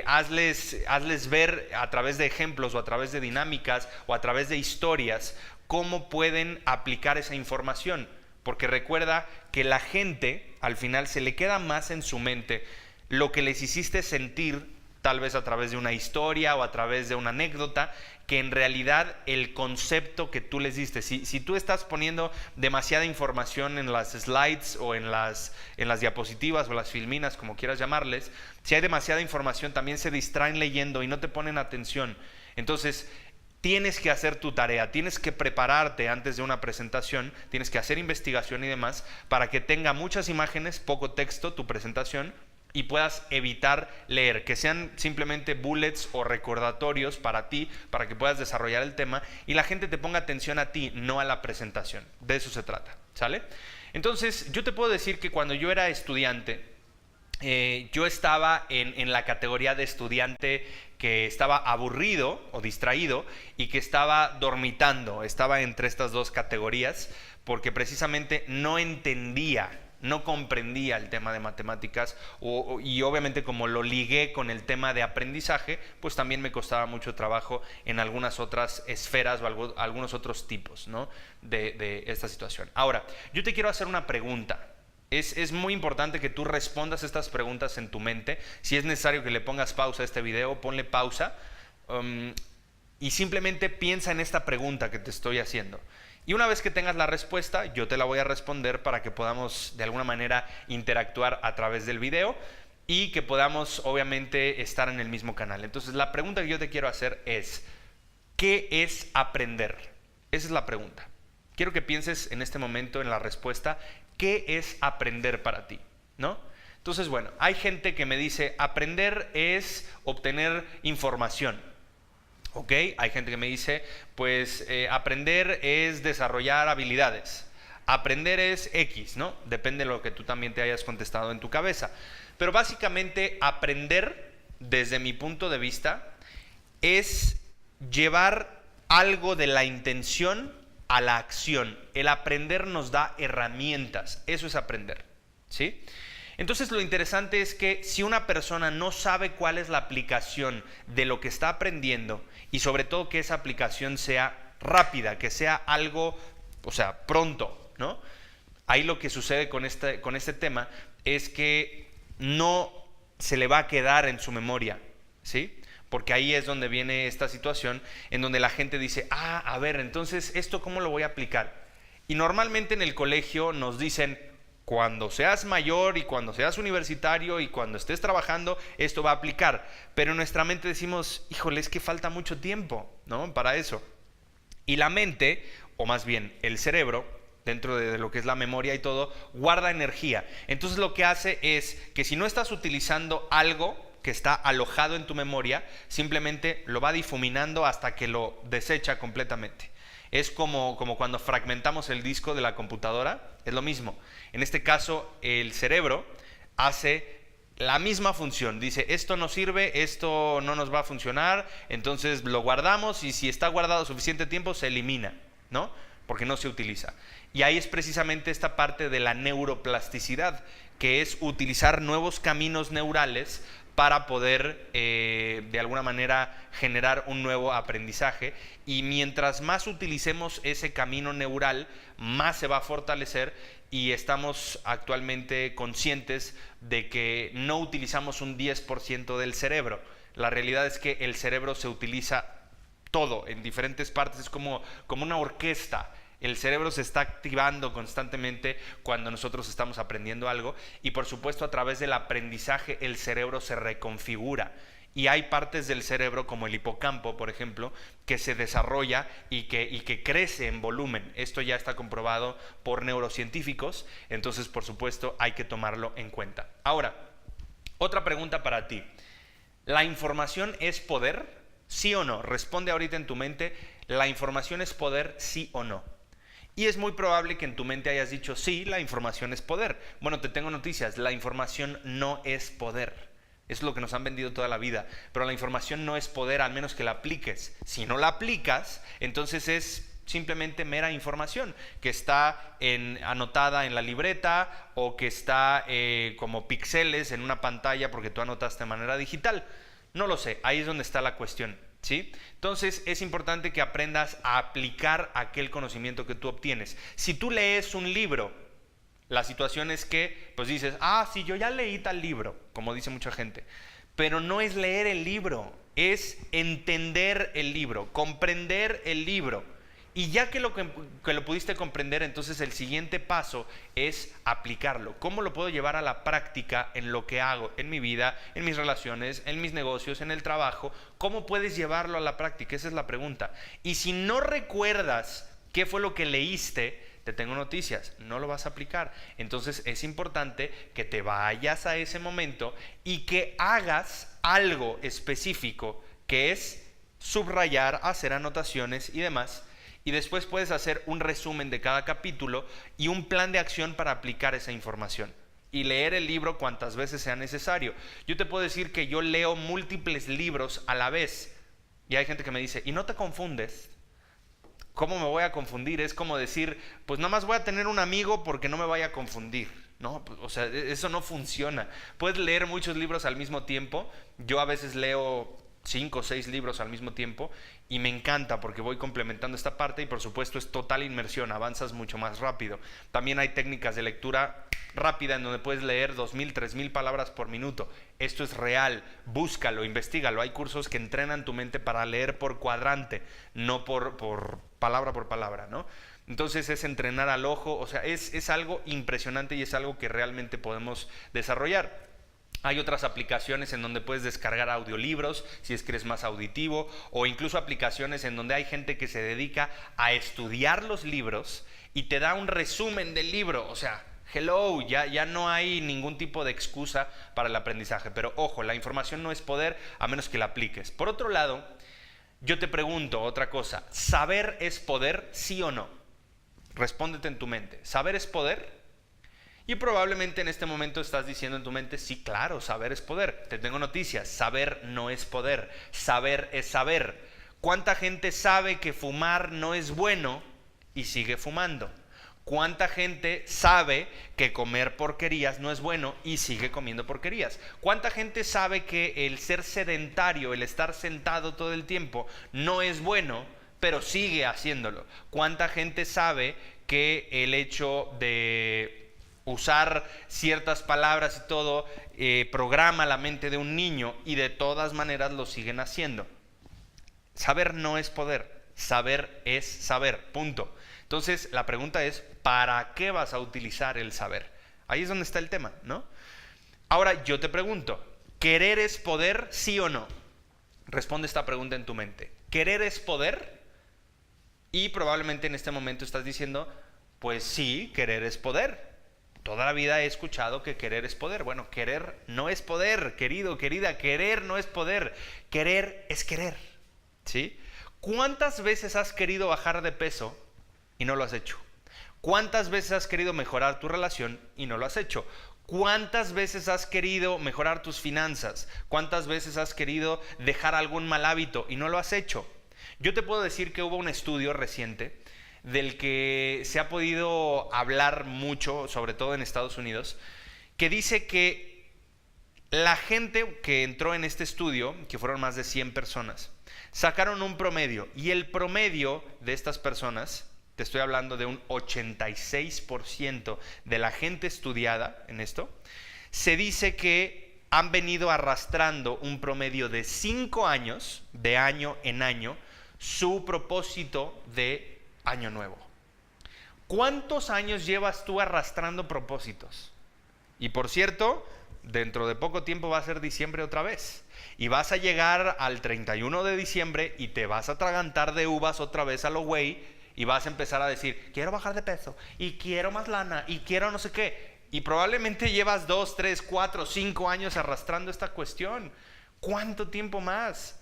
Hazles ver a través de ejemplos o a través de dinámicas o a través de historias cómo pueden aplicar esa información. Porque recuerda que la gente al final se le queda más en su mente lo que les hiciste sentir, tal vez a través de una historia o a través de una anécdota, que en realidad el concepto que tú les diste. Si tú estás poniendo demasiada información en las slides o en las diapositivas o las filminas, como quieras llamarles, si hay demasiada información también se distraen leyendo y no te ponen atención. Entonces, tienes que hacer tu tarea, tienes que prepararte antes de una presentación, tienes que hacer investigación y demás para que tenga muchas imágenes, poco texto tu presentación, y puedas evitar leer, que sean simplemente bullets o recordatorios para ti, para que puedas desarrollar el tema y la gente te ponga atención a ti, no a la presentación. De eso se trata, ¿sale? Entonces, yo te puedo decir que cuando yo era estudiante, yo estaba en la categoría de estudiante que estaba aburrido o distraído y que estaba dormitando. Estaba entre estas dos categorías porque precisamente no entendía, no comprendía el tema de matemáticas y obviamente como lo ligué con el tema de aprendizaje, pues también me costaba mucho trabajo en algunas otras esferas o algunos otros tipos, ¿no? de esta situación. Ahora, yo te quiero hacer una pregunta. Es muy importante que tú respondas estas preguntas en tu mente. Si es necesario que le pongas pausa a este video, ponle pausa y simplemente piensa en esta pregunta que te estoy haciendo. Y una vez que tengas la respuesta, yo te la voy a responder para que podamos de alguna manera interactuar a través del video y que podamos obviamente estar en el mismo canal. Entonces la pregunta que yo te quiero hacer es, ¿qué es aprender? Esa es la pregunta. Quiero que pienses en este momento en la respuesta, ¿qué es aprender para ti? ¿No? Entonces, bueno, hay gente que me dice, aprender es obtener información. ¿Ok? Hay gente que me dice, pues aprender es desarrollar habilidades. Aprender es X, ¿no? Depende de lo que tú también te hayas contestado en tu cabeza. Pero básicamente aprender, desde mi punto de vista, es llevar algo de la intención a la acción. El aprender nos da herramientas. Eso es aprender, ¿sí? Entonces lo interesante es que si una persona no sabe cuál es la aplicación de lo que está aprendiendo y sobre todo que esa aplicación sea rápida, que sea algo, o sea, pronto, ¿no? Ahí lo que sucede con este tema es que no se le va a quedar en su memoria, ¿sí? porque ahí es donde viene esta situación en donde la gente dice, a ver, entonces, ¿esto cómo lo voy a aplicar? Y normalmente en el colegio nos dicen, cuando seas mayor y cuando seas universitario y cuando estés trabajando, esto va a aplicar. Pero en nuestra mente decimos, híjole, es que falta mucho tiempo, ¿no? Para eso. Y la mente, o más bien el cerebro, dentro de lo que es la memoria y todo, guarda energía. Entonces lo que hace es que si no estás utilizando algo que está alojado en tu memoria, simplemente lo va difuminando hasta que lo desecha completamente. Es como cuando fragmentamos el disco de la computadora, es lo mismo. En este caso, el cerebro hace la misma función. Dice, esto no sirve, esto no nos va a funcionar, entonces lo guardamos y si está guardado suficiente tiempo se elimina, ¿no? Porque no se utiliza. Y ahí es precisamente esta parte de la neuroplasticidad, que es utilizar nuevos caminos neurales para poder de alguna manera generar un nuevo aprendizaje, y mientras más utilicemos ese camino neural, más se va a fortalecer, y estamos actualmente conscientes de que no utilizamos un 10% del cerebro. La realidad es que el cerebro se utiliza todo en diferentes partes, es como una orquesta. El cerebro se está activando constantemente cuando nosotros estamos aprendiendo algo, y por supuesto a través del aprendizaje el cerebro se reconfigura, y hay partes del cerebro como el hipocampo, por ejemplo, que se desarrolla y que crece en volumen. Esto ya está comprobado por neurocientíficos, entonces por supuesto hay que tomarlo en cuenta. Ahora, otra pregunta para ti. ¿La información es poder? ¿Sí o no? Responde ahorita en tu mente, ¿la información es poder, sí o no? Y es muy probable que en tu mente hayas dicho, sí, la información es poder. Bueno, te tengo noticias, la información no es poder. Eso es lo que nos han vendido toda la vida. Pero la información no es poder, al menos que la apliques. Si no la aplicas, entonces es simplemente mera información que está anotada en la libreta, o que está como píxeles en una pantalla porque tú anotaste de manera digital. No lo sé, ahí es donde está la cuestión. ¿Sí? Entonces es importante que aprendas a aplicar aquel conocimiento que tú obtienes. Si tú lees un libro, la situación es que pues dices, sí, yo ya leí tal libro, como dice mucha gente, pero no es leer el libro, es entender el libro, comprender el libro. Y ya que lo pudiste comprender, entonces el siguiente paso es aplicarlo. ¿Cómo lo puedo llevar a la práctica en lo que hago, en mi vida, en mis relaciones, en mis negocios, en el trabajo? ¿Cómo puedes llevarlo a la práctica? Esa es la pregunta. Y si no recuerdas qué fue lo que leíste, te tengo noticias, no lo vas a aplicar. Entonces es importante que te vayas a ese momento y que hagas algo específico, que es subrayar, hacer anotaciones y demás. Y después puedes hacer un resumen de cada capítulo y un plan de acción para aplicar esa información. Y leer el libro cuantas veces sea necesario. Yo te puedo decir que yo leo múltiples libros a la vez. Y hay gente que me dice, ¿y no te confundes? ¿Cómo me voy a confundir? Es como decir, pues nada más voy a tener un amigo porque no me vaya a confundir. No, o sea, eso no funciona. Puedes leer muchos libros al mismo tiempo. Yo a veces leo 5 o 6 libros al mismo tiempo y me encanta porque voy complementando esta parte, y por supuesto es total inmersión, avanzas mucho más rápido. También hay técnicas de lectura rápida en donde puedes leer 2,000, 3,000 palabras por minuto. Esto es real, búscalo, investígalo. Hay cursos que entrenan tu mente para leer por cuadrante, no por palabra, ¿no? Entonces es entrenar al ojo, o sea, es algo impresionante y es algo que realmente podemos desarrollar. Hay otras aplicaciones en donde puedes descargar audiolibros, si es que eres más auditivo, o incluso aplicaciones en donde hay gente que se dedica a estudiar los libros y te da un resumen del libro. O sea, hello, ya no hay ningún tipo de excusa para el aprendizaje. Pero ojo, la información no es poder a menos que la apliques. Por otro lado, yo te pregunto otra cosa, ¿saber es poder, sí o no? Respóndete en tu mente, ¿saber es poder? Y probablemente en este momento estás diciendo en tu mente, sí, claro, saber es poder. Te tengo noticias, saber no es poder, saber es saber. ¿Cuánta gente sabe que fumar no es bueno y sigue fumando? ¿Cuánta gente sabe que comer porquerías no es bueno y sigue comiendo porquerías? ¿Cuánta gente sabe que el ser sedentario, el estar sentado todo el tiempo, no es bueno, pero sigue haciéndolo? ¿Cuánta gente sabe que el hecho de usar ciertas palabras y todo, programa la mente de un niño y de todas maneras lo siguen haciendo. Saber no es poder, saber es saber, punto. Entonces la pregunta es, ¿para qué vas a utilizar el saber? Ahí es donde está el tema, ¿no? Ahora yo te pregunto, ¿querer es poder, sí o no? Responde esta pregunta en tu mente. ¿Querer es poder? Y probablemente en este momento estás diciendo, pues sí, querer es poder. Toda la vida he escuchado que querer es poder. Bueno, querer no es poder, querido, querida. Querer no es poder. Querer es querer, ¿sí? ¿Cuántas veces has querido bajar de peso y no lo has hecho? ¿Cuántas veces has querido mejorar tu relación y no lo has hecho? ¿Cuántas veces has querido mejorar tus finanzas? ¿Cuántas veces has querido dejar algún mal hábito y no lo has hecho? Yo te puedo decir que hubo un estudio reciente del que se ha podido hablar mucho, sobre todo en Estados Unidos, que dice que la gente que entró en este estudio, que fueron más de 100 personas, sacaron un promedio, y el promedio de estas personas, te estoy hablando de un 86% de la gente estudiada en esto, se dice que han venido arrastrando un promedio de 5 años, de año en año, su propósito de año nuevo. ¿Cuántos años llevas tú arrastrando propósitos? Y por cierto, dentro de poco tiempo va a ser diciembre otra vez. Y vas a llegar al 31 de diciembre y te vas a atragantar de uvas otra vez a lo güey y vas a empezar a decir, quiero bajar de peso y quiero más lana y quiero no sé qué. Y probablemente llevas 2, 3, 4, 5 años arrastrando esta cuestión. ¿Cuánto tiempo más?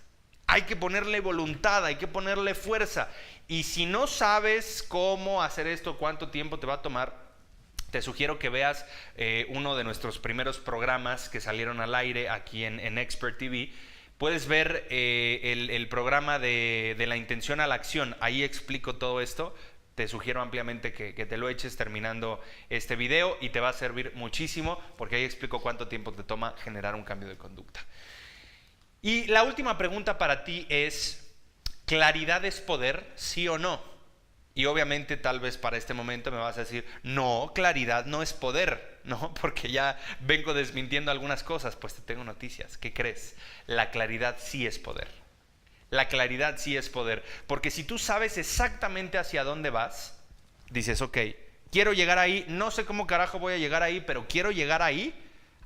Hay que ponerle voluntad, hay que ponerle fuerza. Y si no sabes cómo hacer esto, cuánto tiempo te va a tomar, te sugiero que veas uno de nuestros primeros programas que salieron al aire aquí en Expert TV. Puedes ver el programa de la intención a la acción. Ahí explico todo esto. Te sugiero ampliamente que te lo eches terminando este video y te va a servir muchísimo porque ahí explico cuánto tiempo te toma generar un cambio de conducta. Y la última pregunta para ti es, ¿claridad es poder, sí o no? Y obviamente tal vez para este momento me vas a decir, no, claridad no es poder, ¿no? Porque ya vengo desmintiendo algunas cosas. Pues te tengo noticias. ¿Qué crees? La claridad sí es poder. La claridad sí es poder. Porque si tú sabes exactamente hacia dónde vas, dices, ok, quiero llegar ahí, no sé cómo carajo voy a llegar ahí, pero quiero llegar ahí.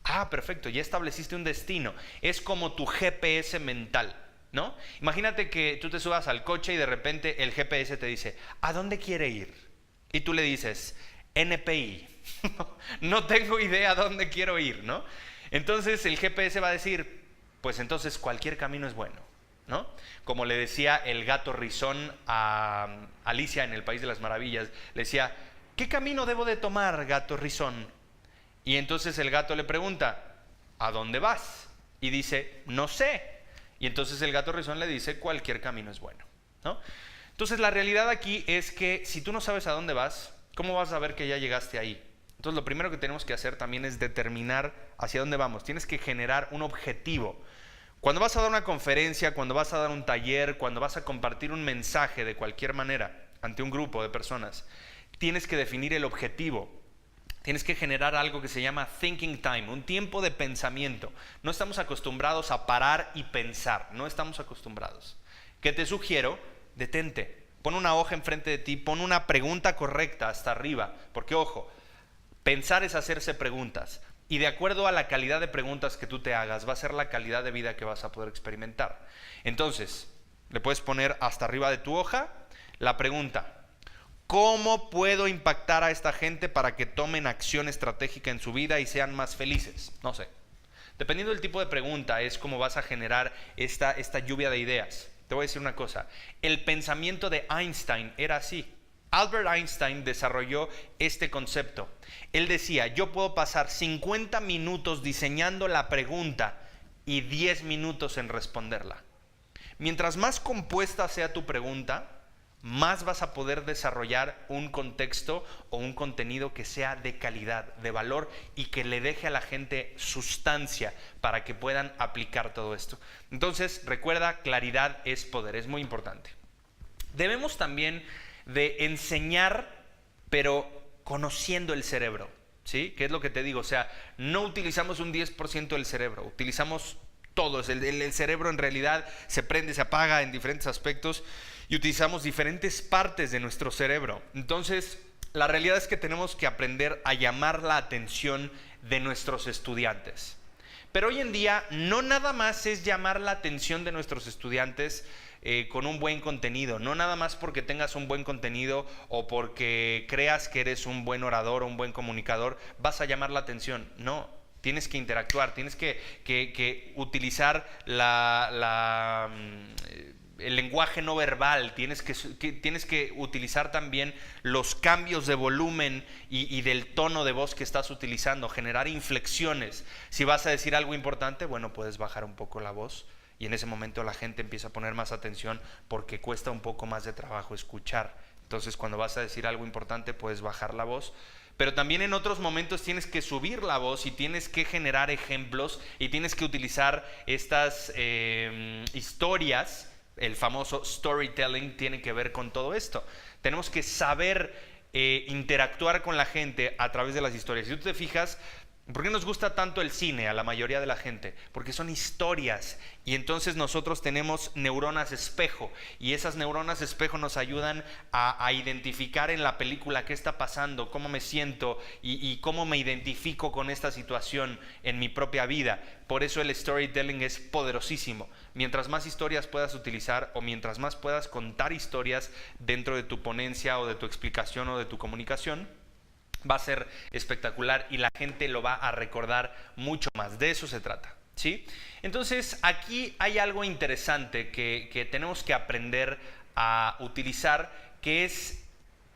Ah, perfecto, ya estableciste un destino. Es como tu GPS mental, ¿no? Imagínate que tú te subas al coche y de repente el GPS te dice, ¿a dónde quiere ir? Y tú le dices, NPI. No tengo idea a dónde quiero ir, ¿no? Entonces el GPS va a decir, pues entonces cualquier camino es bueno, ¿no? Como le decía el gato Rizón a Alicia en el País de las Maravillas, le decía, ¿qué camino debo de tomar, gato Rizón? Y entonces el gato le pregunta, ¿a dónde vas? Y dice, no sé. Y entonces el gato Rizón le dice, cualquier camino es bueno, ¿no? Entonces la realidad aquí es que si tú no sabes a dónde vas, ¿cómo vas a saber que ya llegaste ahí? Entonces lo primero que tenemos que hacer también es determinar hacia dónde vamos. Tienes que generar un objetivo. Cuando vas a dar una conferencia, cuando vas a dar un taller, cuando vas a compartir un mensaje de cualquier manera ante un grupo de personas, tienes que definir el objetivo. Tienes que generar algo que se llama thinking time, un tiempo de pensamiento. No estamos acostumbrados a parar y pensar, no estamos acostumbrados. ¿Qué te sugiero? Detente, pon una hoja enfrente de ti, pon una pregunta correcta hasta arriba, porque ojo, pensar es hacerse preguntas y de acuerdo a la calidad de preguntas que tú te hagas va a ser la calidad de vida que vas a poder experimentar. Entonces, le puedes poner hasta arriba de tu hoja la pregunta, ¿cómo puedo impactar a esta gente para que tomen acción estratégica en su vida y sean más felices? No sé. Dependiendo del tipo de pregunta es cómo vas a generar esta lluvia de ideas. Te voy a decir una cosa. El pensamiento de Einstein era así. Albert Einstein desarrolló este concepto. Él decía, yo puedo pasar 50 minutos diseñando la pregunta y 10 minutos en responderla. Mientras más compuesta sea tu pregunta, más vas a poder desarrollar un contexto o un contenido que sea de calidad, de valor y que le deje a la gente sustancia para que puedan aplicar todo esto. Entonces, recuerda, claridad es poder, es muy importante. Debemos también de enseñar, pero conociendo el cerebro, ¿sí? ¿Qué es lo que te digo? O sea, no utilizamos un 10% del cerebro, utilizamos todos. El cerebro en realidad se prende, se apaga en diferentes aspectos y utilizamos diferentes partes de nuestro cerebro. Entonces, la realidad es que tenemos que aprender a llamar la atención de nuestros estudiantes. Pero hoy en día no nada más es llamar la atención de nuestros estudiantes con un buen contenido, no nada más porque tengas un buen contenido o porque creas que eres un buen orador o un buen comunicador, vas a llamar la atención. No, tienes que interactuar, tienes que utilizar el lenguaje no verbal, tienes que utilizar también los cambios de volumen y del tono de voz que estás utilizando, generar inflexiones. Si vas a decir algo importante, bueno, puedes bajar un poco la voz y en ese momento la gente empieza a poner más atención porque cuesta un poco más de trabajo escuchar. Entonces, cuando vas a decir algo importante, puedes bajar la voz. Pero también en otros momentos tienes que subir la voz y tienes que generar ejemplos y tienes que utilizar estas historias. El famoso storytelling tiene que ver con todo esto. Tenemos que saber interactuar con la gente a través de las historias. Si tú te fijas, ¿por qué nos gusta tanto el cine a la mayoría de la gente? Porque son historias y entonces nosotros tenemos neuronas espejo y esas neuronas espejo nos ayudan a identificar en la película qué está pasando, cómo me siento y cómo me identifico con esta situación en mi propia vida. Por eso el storytelling es poderosísimo. Mientras más historias puedas utilizar o mientras más puedas contar historias dentro de tu ponencia o de tu explicación o de tu comunicación, va a ser espectacular y la gente lo va a recordar mucho más. De eso se trata, ¿sí? Entonces, aquí hay algo interesante que tenemos que aprender a utilizar, que es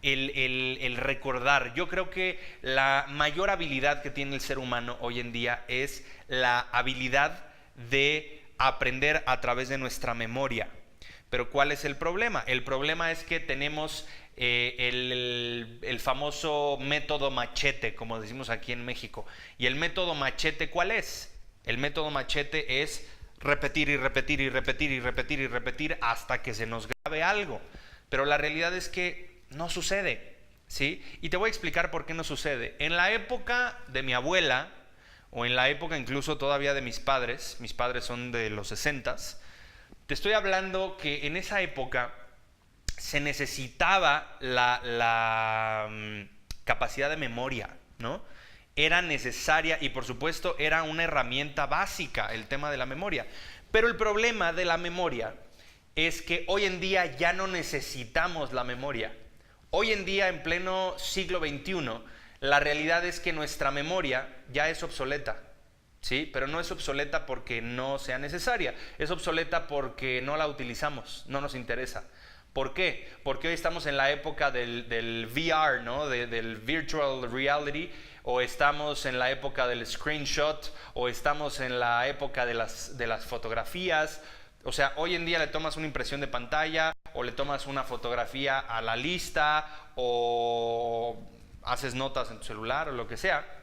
el recordar. Yo creo que la mayor habilidad que tiene el ser humano hoy en día es la habilidad de aprender a través de nuestra memoria. Pero ¿cuál es el problema? El problema es que tenemos el famoso método machete, como decimos aquí en México. ¿Y el método machete cuál es? El método machete es repetir y repetir y repetir y repetir y repetir hasta que se nos grabe algo. Pero la realidad es que no sucede, ¿sí? Y te voy a explicar por qué no sucede. En la época de mi abuela, o en la época incluso todavía de mis padres son de los 60s, te estoy hablando que en esa época se necesitaba la capacidad de memoria, ¿no? Era necesaria y por supuesto era una herramienta básica el tema de la memoria. Pero el problema de la memoria es que hoy en día ya no necesitamos la memoria. Hoy en día, en pleno siglo XXI, la realidad es que nuestra memoria ya es obsoleta. ¿Sí? Pero no es obsoleta porque no sea necesaria, es obsoleta porque no la utilizamos, no nos interesa. ¿Por qué? Porque hoy estamos en la época del VR, ¿no? Del virtual reality, o estamos en la época del screenshot, o estamos en la época de las fotografías. O sea, hoy en día le tomas una impresión de pantalla, o le tomas una fotografía a la lista, o haces notas en tu celular, o lo que sea.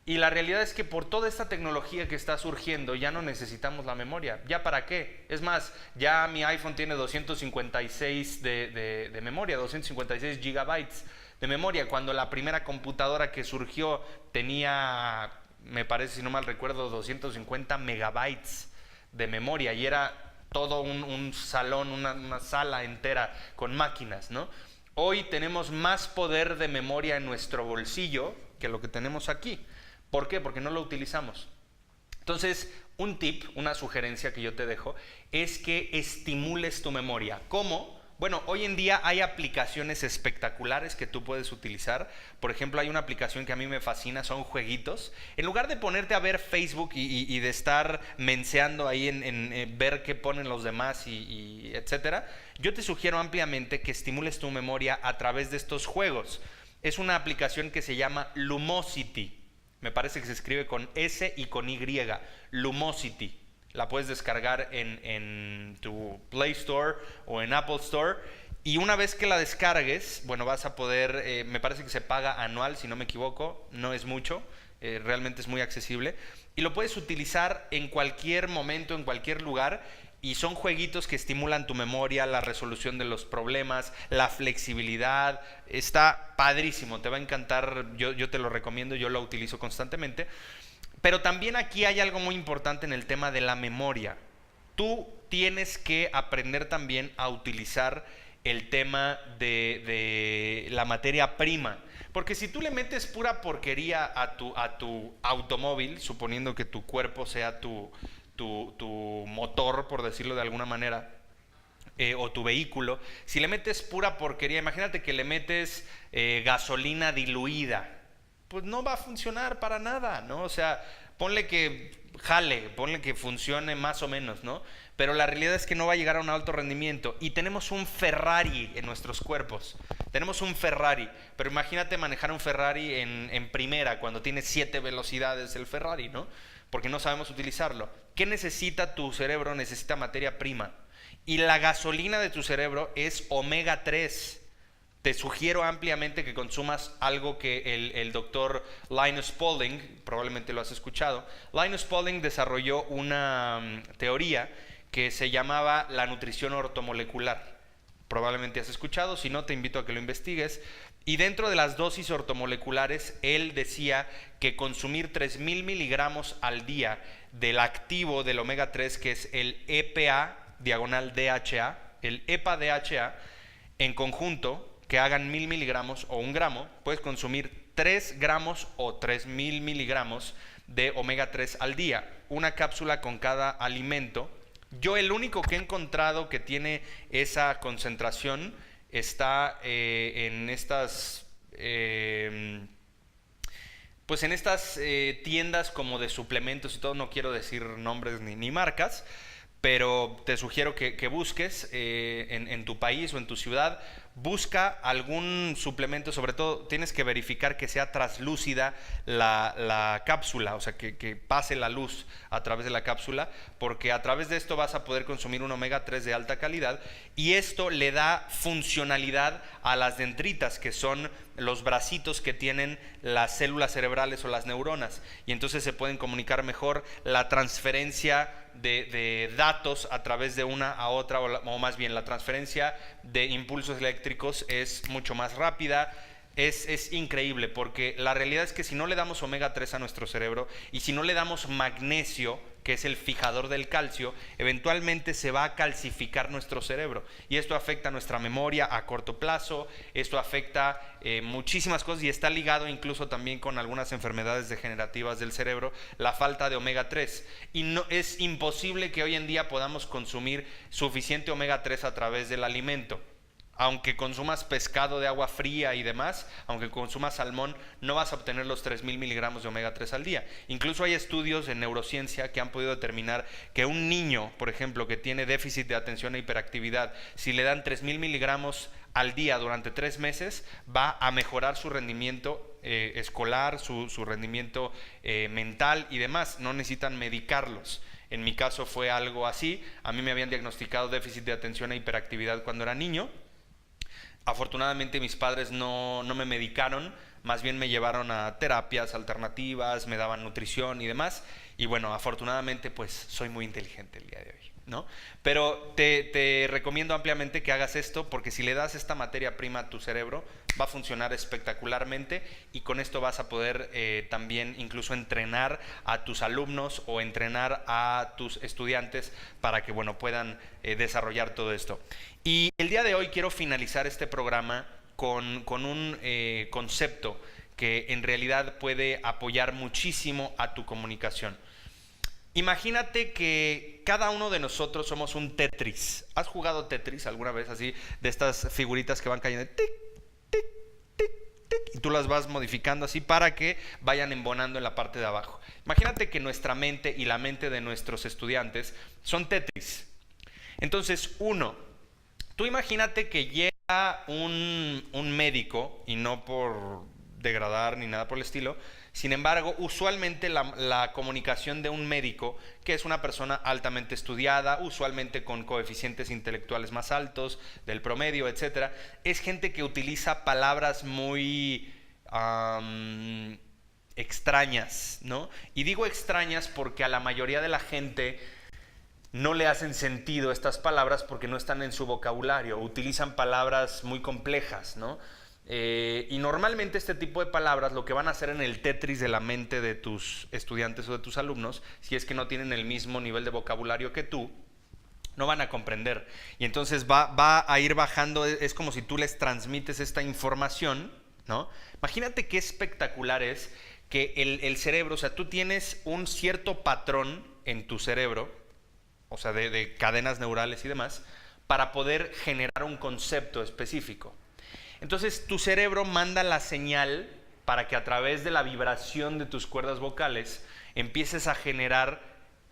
Y la realidad es que por toda esta tecnología que está surgiendo ya no necesitamos la memoria. ¿Ya para qué? Es más, ya mi iPhone tiene 256 de memoria, 256 gigabytes de memoria, cuando la primera computadora que surgió tenía, me parece, si no mal recuerdo, 250 megabytes de memoria y era todo un salón, una sala entera con máquinas, ¿no? Hoy tenemos más poder de memoria en nuestro bolsillo que lo que tenemos aquí. ¿Por qué? Porque no lo utilizamos. Entonces, un tip, una sugerencia que yo te dejo, es que estimules tu memoria. ¿Cómo? Bueno, hoy en día hay aplicaciones espectaculares que tú puedes utilizar. Por ejemplo, hay una aplicación que a mí me fascina, son jueguitos. En lugar de ponerte a ver Facebook y de estar menseando ahí en ver qué ponen los demás y etcétera, yo te sugiero ampliamente que estimules tu memoria a través de estos juegos. Es una aplicación que se llama Lumosity. Me parece que se escribe con S y con Y, Lumosity. La puedes descargar en tu Play Store o en Apple Store. Y una vez que la descargues, bueno, vas a poder, me parece que se paga anual, si no me equivoco, no es mucho, realmente es muy accesible. Y lo puedes utilizar en cualquier momento, en cualquier lugar. Y son jueguitos que estimulan tu memoria, la resolución de los problemas, la flexibilidad. Está padrísimo, te va a encantar, yo te lo recomiendo, yo lo utilizo constantemente. Pero también aquí hay algo muy importante en el tema de la memoria. Tú tienes que aprender también a utilizar el tema de la materia prima. Porque si tú le metes pura porquería a tu automóvil, suponiendo que tu cuerpo sea tu motor, por decirlo de alguna manera, o tu vehículo, si le metes pura porquería, imagínate que le metes gasolina diluida, pues no va a funcionar para nada, ¿no? O sea, ponle que jale, ponle que funcione más o menos, ¿no? Pero la realidad es que no va a llegar a un alto rendimiento. Y tenemos un Ferrari en nuestros cuerpos. Tenemos un Ferrari. Pero imagínate manejar un Ferrari en primera, cuando tiene 7 velocidades el Ferrari, ¿no? Porque no sabemos utilizarlo. ¿Qué necesita tu cerebro? Necesita materia prima. Y la gasolina de tu cerebro es omega 3. Te sugiero ampliamente que consumas algo que el doctor Linus Pauling, probablemente lo has escuchado. Linus Pauling desarrolló una teoría que se llamaba la nutrición ortomolecular. Probablemente has escuchado, si no te invito a que lo investigues. Y dentro de las dosis ortomoleculares, él decía que consumir 3.000 miligramos al día del activo del omega 3, que es el EPA/DHA, el EPA-DHA, en conjunto, que hagan 1.000 miligramos o 1 gramo, puedes consumir 3 gramos o 3.000 miligramos de omega 3 al día, una cápsula con cada alimento. Yo el único que he encontrado que tiene esa concentración está en estas tiendas como de suplementos y todo. No quiero decir nombres ni marcas, pero te sugiero que busques en tu país o en tu ciudad. Busca algún suplemento, sobre todo tienes que verificar que sea translúcida la cápsula, o sea, que pase la luz a través de la cápsula, porque a través de esto vas a poder consumir un omega 3 de alta calidad, y esto le da funcionalidad a las dendritas, que son los bracitos que tienen las células cerebrales o las neuronas, y entonces se pueden comunicar mejor. La transferencia de datos a través de una a otra, o más bien la transferencia de impulsos eléctricos es mucho más rápida. Es increíble, porque la realidad es que si no le damos omega 3 a nuestro cerebro, y si no le damos magnesio, que es el fijador del calcio, eventualmente se va a calcificar nuestro cerebro, y esto afecta nuestra memoria a corto plazo. Esto afecta muchísimas cosas, y está ligado incluso también con algunas enfermedades degenerativas del cerebro, la falta de omega 3. Y no, es imposible que hoy en día podamos consumir suficiente omega 3 a través del alimento. Aunque consumas pescado de agua fría y demás, aunque consumas salmón, no vas a obtener los 3.000 miligramos de omega 3 al día. Incluso hay estudios en neurociencia que han podido determinar que un niño, por ejemplo, que tiene déficit de atención e hiperactividad, si le dan 3.000 miligramos al día durante 3 meses, va a mejorar su rendimiento escolar, su rendimiento mental y demás. No necesitan medicarlos. En mi caso fue algo así. A mí me habían diagnosticado déficit de atención e hiperactividad cuando era niño. Afortunadamente mis padres no me medicaron, más bien me llevaron a terapias alternativas, me daban nutrición y demás. Y bueno, afortunadamente pues soy muy inteligente el día de hoy, ¿no? Pero te recomiendo ampliamente que hagas esto, porque si le das esta materia prima a tu cerebro, va a funcionar espectacularmente, y con esto vas a poder también incluso entrenar a tus alumnos o entrenar a tus estudiantes para que, bueno, puedan desarrollar todo esto. Y el día de hoy quiero finalizar este programa con un concepto que en realidad puede apoyar muchísimo a tu comunicación. Imagínate que cada uno de nosotros somos un Tetris. ¿Has jugado Tetris alguna vez así? De estas figuritas que van cayendo, tic, tic, tic, tic, y tú las vas modificando así para que vayan embonando en la parte de abajo. Imagínate que nuestra mente y la mente de nuestros estudiantes son Tetris. Entonces, tú imagínate que llega un médico, y no por degradar ni nada por el estilo. Sin embargo, usualmente la comunicación de un médico, que es una persona altamente estudiada, usualmente con coeficientes intelectuales más altos del promedio, etcétera, es gente que utiliza palabras muy extrañas, ¿no? Y digo extrañas porque a la mayoría de la gente no le hacen sentido estas palabras porque no están en su vocabulario, utilizan palabras muy complejas, ¿no? Y normalmente este tipo de palabras lo que van a hacer en el Tetris de la mente de tus estudiantes o de tus alumnos, si es que no tienen el mismo nivel de vocabulario que tú, no van a comprender. Y entonces va a ir bajando, es como si tú les transmites esta información, ¿no? Imagínate qué espectacular es que el cerebro, o sea, tú tienes un cierto patrón en tu cerebro, o sea, de cadenas neurales y demás, para poder generar un concepto específico. Entonces, tu cerebro manda la señal para que a través de la vibración de tus cuerdas vocales empieces a generar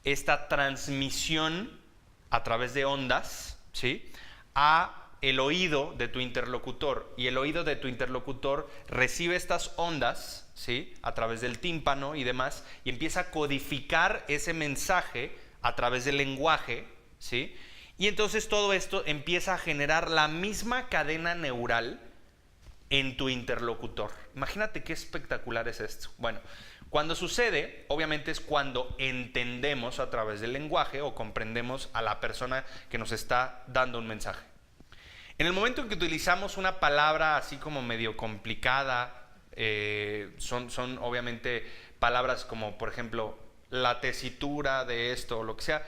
esta transmisión a través de ondas, ¿sí?, a el oído de tu interlocutor. Y el oído de tu interlocutor recibe estas ondas, ¿sí?, a través del tímpano y demás, y empieza a codificar ese mensaje a través del lenguaje, ¿sí? Y entonces todo esto empieza a generar la misma cadena neural en tu interlocutor. Imagínate qué espectacular es esto. Bueno, cuando sucede, obviamente es cuando entendemos a través del lenguaje o comprendemos a la persona que nos está dando un mensaje. En el momento en que utilizamos una palabra así como medio complicada, son obviamente palabras como, por ejemplo, la tesitura de esto o lo que sea.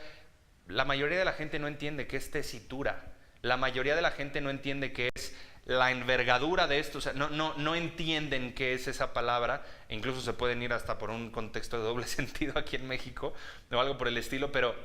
La mayoría de la gente no entiende qué es tesitura. La mayoría de la gente no entiende qué es la envergadura de esto. O sea, no entienden qué es esa palabra. E incluso se pueden ir hasta por un contexto de doble sentido aquí en México o algo por el estilo, pero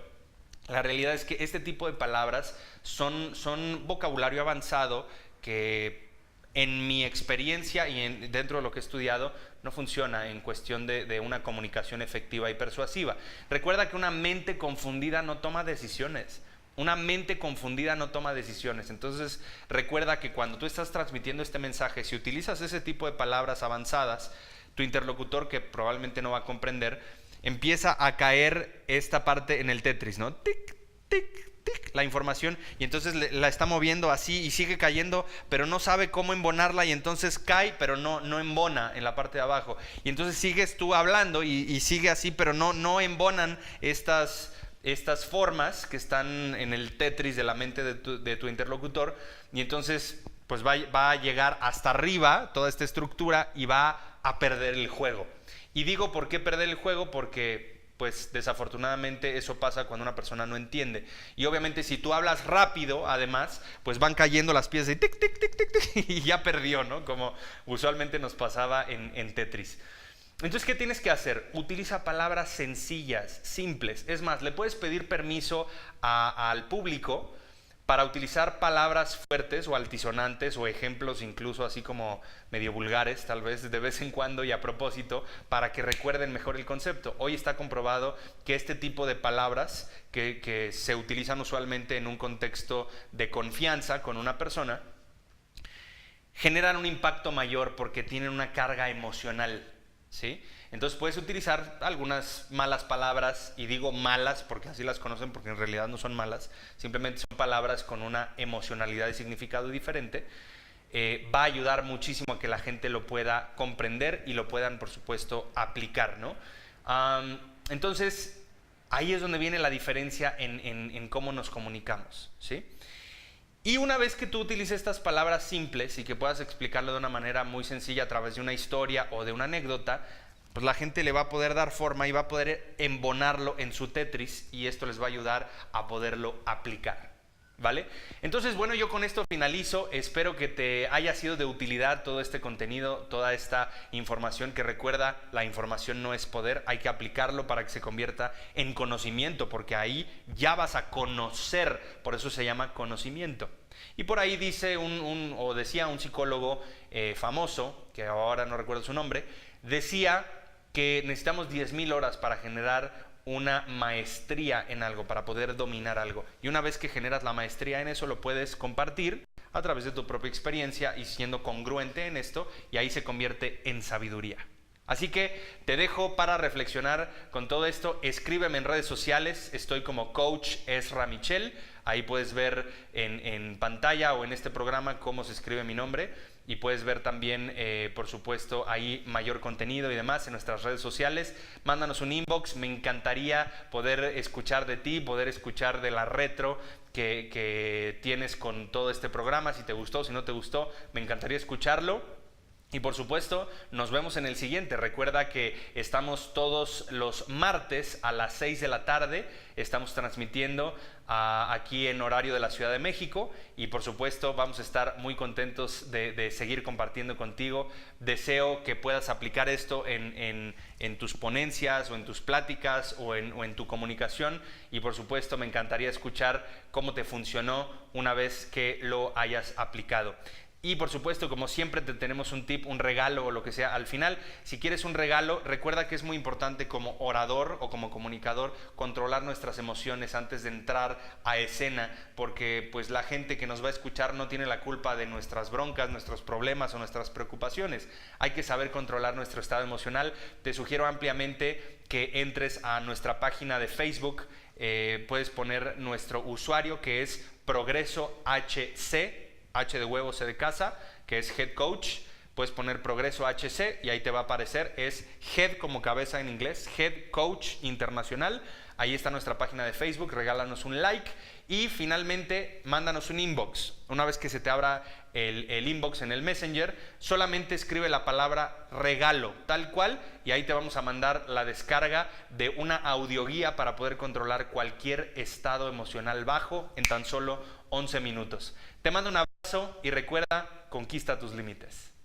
la realidad es que este tipo de palabras son vocabulario avanzado que en mi experiencia y dentro de lo que he estudiado no funciona en cuestión de una comunicación efectiva y persuasiva. Recuerda que una mente confundida no toma decisiones. Una mente confundida no toma decisiones. Entonces recuerda que cuando tú estás transmitiendo este mensaje, si utilizas ese tipo de palabras avanzadas, tu interlocutor, que probablemente no va a comprender, empieza a caer esta parte en el Tetris, ¿no? Tic, tic, tic, la información, y entonces la está moviendo así y sigue cayendo, pero no sabe cómo embonarla, y entonces cae, pero no embona en la parte de abajo. Y entonces sigues tú hablando y sigue así, pero no embonan estas formas que están en el Tetris de la mente de tu interlocutor, y entonces pues va a llegar hasta arriba toda esta estructura y va a perder el juego. Y digo, ¿por qué perder el juego? Porque pues desafortunadamente eso pasa cuando una persona no entiende. Y obviamente si tú hablas rápido, además, pues van cayendo las piezas y tic, tic, tic, tic, tic, y ya perdió, ¿no? Como usualmente nos pasaba en Tetris. Entonces, ¿qué tienes que hacer? Utiliza palabras sencillas, simples. Es más, le puedes pedir permiso al público para utilizar palabras fuertes o altisonantes o ejemplos incluso así como medio vulgares, tal vez de vez en cuando y a propósito, para que recuerden mejor el concepto. Hoy está comprobado que este tipo de palabras que se utilizan usualmente en un contexto de confianza con una persona generan un impacto mayor porque tienen una carga emocional, ¿sí? Entonces puedes utilizar algunas malas palabras, y digo malas porque así las conocen, porque en realidad no son malas, simplemente son palabras con una emocionalidad y significado diferente. Va a ayudar muchísimo a que la gente lo pueda comprender y lo puedan, por supuesto, aplicar, ¿no? Entonces, ahí es donde viene la diferencia en cómo nos comunicamos, ¿sí? Y una vez que tú utilices estas palabras simples y que puedas explicarlo de una manera muy sencilla a través de una historia o de una anécdota, pues la gente le va a poder dar forma y va a poder embonarlo en su Tetris, y esto les va a ayudar a poderlo aplicar, ¿vale? Entonces, bueno, yo con esto finalizo. Espero que te haya sido de utilidad todo este contenido, toda esta información, que recuerda, la información no es poder, hay que aplicarlo para que se convierta en conocimiento, porque ahí ya vas a conocer, por eso se llama conocimiento. Y por ahí dice decía un psicólogo famoso, que ahora no recuerdo su nombre, decía que necesitamos 10,000 horas para generar una maestría en algo, para poder dominar algo. Y una vez que generas la maestría en eso, lo puedes compartir a través de tu propia experiencia y siendo congruente en esto, y ahí se convierte en sabiduría. Así que te dejo para reflexionar con todo esto. Escríbeme en redes sociales, estoy como Coach Ezra Michel. Ahí puedes ver en pantalla o en este programa cómo se escribe mi nombre. y puedes ver también, por supuesto, ahí mayor contenido y demás en nuestras redes sociales. Mándanos un inbox, me encantaría poder escuchar de ti, poder escuchar de la retro que tienes con todo este programa, si te gustó, si no te gustó, me encantaría escucharlo. Y por supuesto, nos vemos en el siguiente. Recuerda que estamos todos los martes a las 6 de la tarde. Estamos transmitiendo aquí en horario de la Ciudad de México. Y por supuesto, vamos a estar muy contentos de seguir compartiendo contigo. Deseo que puedas aplicar esto en tus ponencias o en tus pláticas o en tu comunicación. Y por supuesto, me encantaría escuchar cómo te funcionó una vez que lo hayas aplicado. Y por supuesto, como siempre, te tenemos un tip, un regalo o lo que sea. Al final, si quieres un regalo, recuerda que es muy importante como orador o como comunicador controlar nuestras emociones antes de entrar a escena, porque pues la gente que nos va a escuchar no tiene la culpa de nuestras broncas, nuestros problemas o nuestras preocupaciones. Hay que saber controlar nuestro estado emocional. Te sugiero ampliamente que entres a nuestra página de Facebook. Puedes poner nuestro usuario, que es Progreso HC, H de huevo, C de casa, que es Head Coach. Puedes poner Progreso HC y ahí te va a aparecer, es Head como cabeza en inglés, Head Coach Internacional. Ahí está nuestra página de Facebook, regálanos un like y finalmente mándanos un inbox. Una vez que se te abra el inbox en el Messenger, solamente escribe la palabra regalo, tal cual, y ahí te vamos a mandar la descarga de una audioguía para poder controlar cualquier estado emocional bajo en tan solo 11 minutos. Te mando un abrazo y recuerda, conquista tus límites.